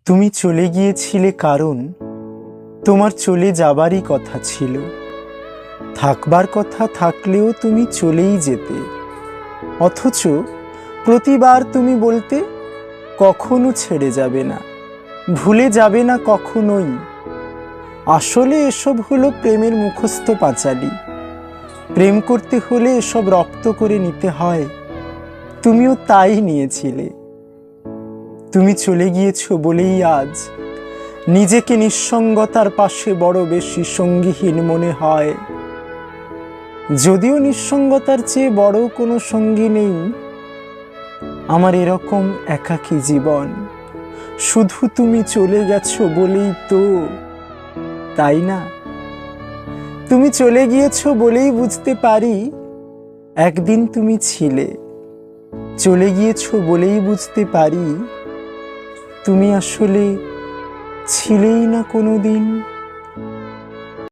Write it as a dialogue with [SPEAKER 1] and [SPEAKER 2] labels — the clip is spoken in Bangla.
[SPEAKER 1] তুমি চলে গিয়েছিলে কারণ তোমার চলে যাবারই কথা ছিল। থাকবার কথা থাকলেও তুমি চলেই যেতে, অথচ প্রতিবার তুমি বলতে কখনো ছেড়ে যাবে না, ভুলে যাবে না কখনোই। আসলে এসব হলো প্রেমের মুখস্থ পাঁচালী। প্রেম করতে হলে এসব রপ্ত করে নিতে হয়, তুমিও তাই নিয়েছিলে। তুমি চলে গিয়েছো বলেই আজ নিজেকে নিঃসঙ্গতার পাশে বড় বেশি সঙ্গীহীন মনে হয়। যদিও নিঃসঙ্গতার চেয়ে বড় কোনো সঙ্গী নেই আমার এরকম একাকী জীবন। শুধু তুমি চলে গেছো বলেই তো, তাই না? তুমি চলে গিয়েছো বলেই বুঝতে পারি একদিন তুমি ছিলে। চলে গিয়েছো বলেই বুঝতে পারি তুমি আসলে ছিলেই না কোনোদিন।